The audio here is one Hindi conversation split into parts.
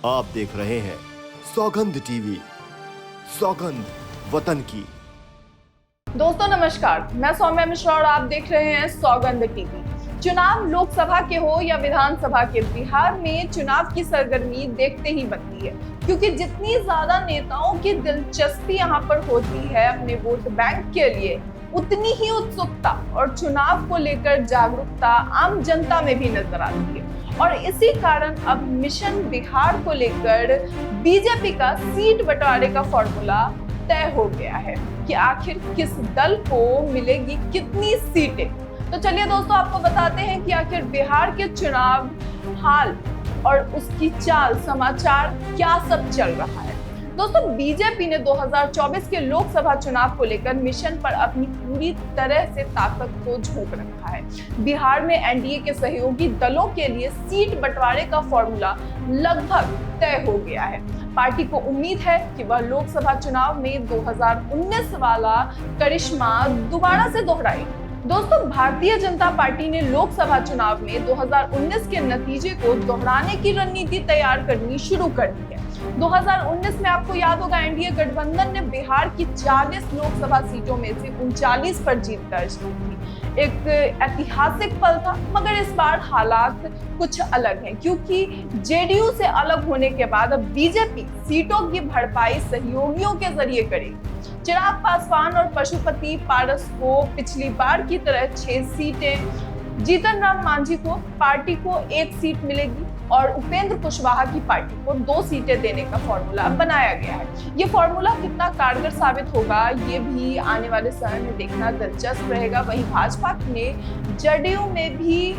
आप देख रहे हैं सौगंध टीवी, सौगंध वतन की। दोस्तों नमस्कार, मैं सौम्या मिश्रा और आप देख रहे हैं सौगंध टीवी। चुनाव लोकसभा के हो या विधानसभा के, बिहार में चुनाव की सरगर्मी देखते ही बनती है, क्योंकि जितनी ज्यादा नेताओं की दिलचस्पी यहाँ पर होती है अपने वोट बैंक के लिए, उतनी ही उत्सुकता और चुनाव को लेकर जागरूकता आम जनता में भी नजर आती है। और इसी कारण अब मिशन बिहार को लेकर बीजेपी का सीट बंटवारे का फॉर्मूला तय हो गया है कि आखिर किस दल को मिलेगी कितनी सीटें। तो चलिए दोस्तों, आपको बताते हैं कि आखिर बिहार के चुनाव हाल और उसकी चाल समाचार क्या सब चल रहा है। दोस्तों, बीजेपी ने 2024 के लोकसभा चुनाव को लेकर मिशन पर अपनी पूरी तरह से ताकत को झोंक रखा है। बिहार में एनडीए के सहयोगी दलों के लिए सीट बंटवारे का फॉर्मूला लगभग तय हो गया है। पार्टी को उम्मीद है कि वह लोकसभा चुनाव में 2019 वाला करिश्मा दोबारा से दोहराएगी। दोस्तों, भारतीय जनता पार्टी ने लोकसभा चुनाव में 2019 के नतीजे को दोहराने की रणनीति तैयार करनी शुरू कर दी है। 2019 में आपको याद होगा, एनडीए गठबंधन ने बिहार की 40 लोकसभा सीटों में से 39 पर जीत दर्ज की थी। एक ऐतिहासिक पल था, मगर इस बार हालात कुछ अलग हैं, क्योंकि जेडीयू से अलग होने के बाद अब बीजेपी सीटों की भरपाई सहयोगियों के जरिए करेगी। चिराग पासवान और पशुपति पारस को पिछली बार की तरह 6 सीटें, जीतन राम मांझी को पार्टी को 1 सीट मिलेगी और उपेंद्र कुशवाहा की पार्टी को 2 सीटें देने का फॉर्मूला बनाया गया है। ये फॉर्मूला कितना कारगर साबित होगा, ये भी आने वाले समय में देखना दिलचस्प रहेगा। वहीं भाजपा ने जदयू में भी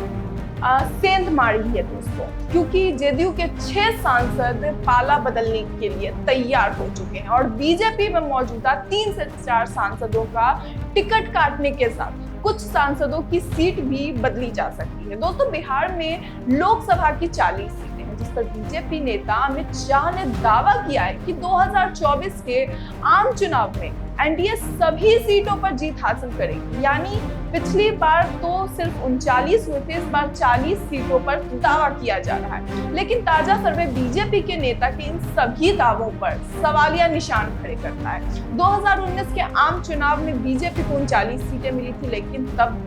सेंध मारी है दोस्तों, क्योंकि जदयू के 6 सांसद पाला बदलने के लिए तैयार हो चुके हैं और बीजेपी में मौजूदा 3 से 4 सांसदों का टिकट काटने के साथ कुछ सांसदों की सीट भी बदली जा सकती है। दोस्तों, बिहार में लोकसभा की 40 सीटें हैं, जिस पर बीजेपी नेता अमित शाह ने दावा किया है कि 2024 के आम चुनाव में एनडीए सभी सीटों पर जीत हासिल करेगी। यानी पिछली बार तो सिर्फ 39 हुए थे, इस बार 40 सीटों पर दावा किया जा रहा है। लेकिन ताजा सर्वे बीजेपी के नेता के इन सभी दावों पर सवालिया निशान खड़े करता है। 2019 के आम चुनाव में बीजेपी को 39 सीटें मिली थी, लेकिन तब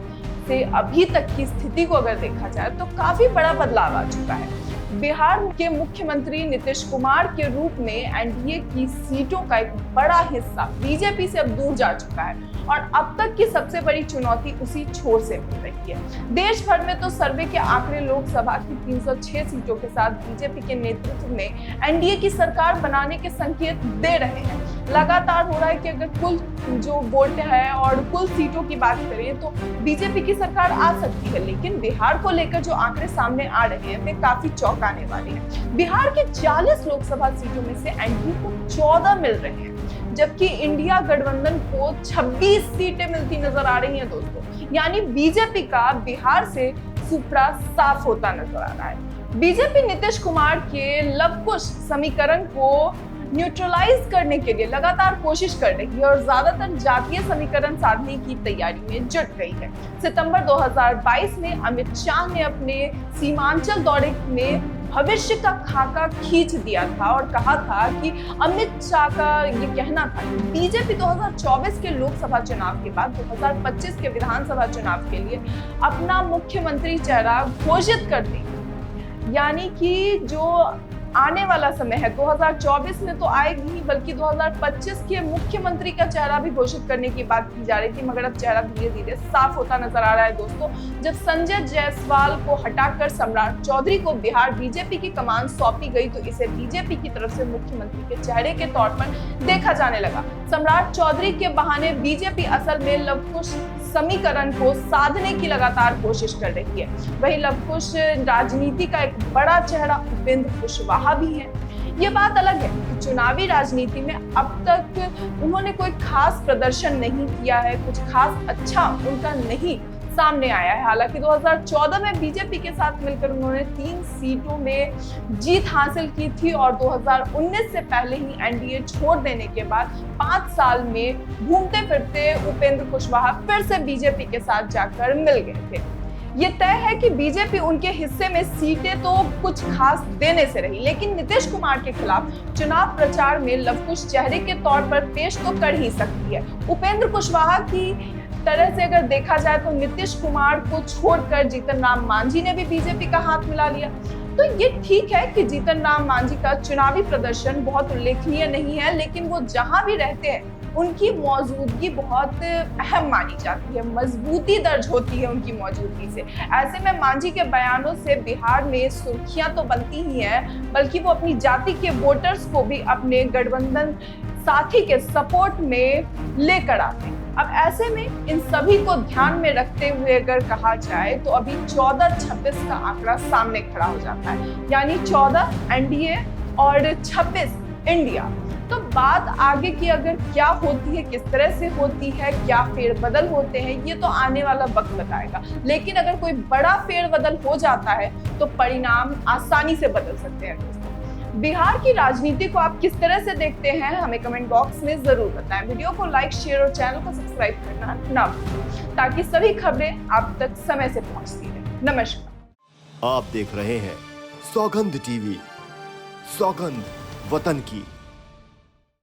से अभी तक की स्थिति को अगर देखा जाए तो काफी बड़ा बदलाव आ चुका है। बिहार के मुख्यमंत्री नीतीश कुमार के रूप में एनडीए की सीटों का एक बड़ा हिस्सा बीजेपी से अब दूर जा चुका है और अब तक की सबसे बड़ी चुनौती उसी छोर से मिल रही है। देश भर में तो सर्वे के आंकड़े लोकसभा की 306 सीटों के साथ बीजेपी के नेतृत्व में एनडीए की सरकार बनाने के संकेत दे रहे हैं। लगातार हो रहा है कि अगर कुल जो वोट है और कुल सीटों की बात करें तो बीजेपी की सरकार आ सकती है, लेकिन बिहार को लेकर जो आंकड़े सामने आ रहे हैं वे काफी चौंकाने वाले हैं। बिहार के 40 लोकसभा सीटों में से एनडीए को 14 मिल रहे हैं, जबकि इंडिया गठबंधन को 26 सीटें मिलती नजर आ रही हैं दोस्तों। यानी बीजेपी का बिहार से सुपड़ा साफ होता नजर आ रहा है। बीजेपी नीतीश कुमार के लवकुश समीकरण को न्यूट्रलाइज करने के लिए लगातार कोशिश कर रही है और ज्यादातर जातीय समीकरण साधने की तैयारी में जुट गई है। सितंबर 2022 में अमित शाह ने अपने सीमांचल दौरे में भविष्य का खाका खींच दिया था और कहा था कि अमित शाह का ये कहना था कि बीजेपी 2024 के लोकसभा चुनाव के बाद 2025 के विधानसभा चुनाव के लिए अपना मुख्यमंत्री चेहरा घोषित कर देगी। यानी कि जो आने वाला समय है 2024 में तो आएगी ही, बल्कि 2025 के मुख्यमंत्री का चेहरा भी घोषित करने की बात की जा रही थी, मगर अब चेहरा धीरे धीरे साफ होता नजर आ रहा है दोस्तों। जब संजय जायसवाल को हटाकर सम्राट चौधरी को बिहार बीजेपी की कमान सौंपी गई तो इसे बीजेपी की तरफ से मुख्यमंत्री के चेहरे के तौर पर देखा जाने लगा। सम्राट चौधरी के बहाने बीजेपी असल में लवकुश समीकरण को साधने की लगातार कोशिश कर रही है। वही लवकुश राजनीति का एक बड़ा चेहरा उपेंद्र कुशवाहा भी है। ये बात अलग है कि चुनावी राजनीति में अब तक उन्होंने कोई खास प्रदर्शन नहीं किया है, कुछ खास अच्छा उनका नहीं सामने आया है। हालांकि 2014 में बीजेपी के साथ मिलकर उन्होंने 3 सीटों में जीत हासिल की थी और 2019 से पहले ही एनडीए छोड़ देने के बाद 5 साल में घूमते फिरते उपेंद्र कुशवाहा फिर से बीजेपी के साथ जाकर मिल गए थे। ये तय है कि बीजेपी उनके हिस्से में सीटें तो कुछ खास देने से रही, लेकिन नीतीश कुमार के खिलाफ चुनाव प्रचार में लवकुश चेहरे के तौर पर पेश तो कर ही सकती है। उपेंद्र कुशवाहा की तरह से अगर देखा जाए तो नीतीश कुमार को छोड़कर जीतन राम मांझी ने भी बीजेपी का हाथ मिला लिया। तो ये ठीक है कि जीतन राम मांझी का चुनावी प्रदर्शन बहुत उल्लेखनीय नहीं है, लेकिन वो जहां भी रहते हैं उनकी मौजूदगी बहुत अहम मानी जाती है, मजबूती दर्ज होती है उनकी मौजूदगी से। ऐसे में मांझी के बयानों से बिहार में सुर्खियां तो बनती ही हैं, बल्कि वो अपनी जाति के वोटर्स को भी अपने गठबंधन साथी के सपोर्ट में लेकर आते हैं। अब ऐसे में इन सभी को ध्यान में रखते हुए अगर कहा जाए तो अभी 14-26 का आंकड़ा सामने खड़ा हो जाता है, यानी 14 एनडीए और 26 इंडिया। तो बात आगे की अगर क्या होती है, किस तरह से होती है, क्या फेरबदल होते हैं, ये तो आने वाला वक्त बताएगा। लेकिन अगर कोई बड़ा फेरबदल हो जाता है तो परिणाम आसानी से बदल सकते हैं। दोस्तों, बिहार की राजनीति को आप किस तरह से देखते हैं, हमें कमेंट बॉक्स में जरूर बताएं। वीडियो को लाइक, शेयर और चैनल को सब्सक्राइब करना ना भूलें, ताकि सभी खबरें आप तक समय से पहुंचती रहे। नमस्कार। आप देख रहे हैं सौगंध टीवी, सौगंध वतन की।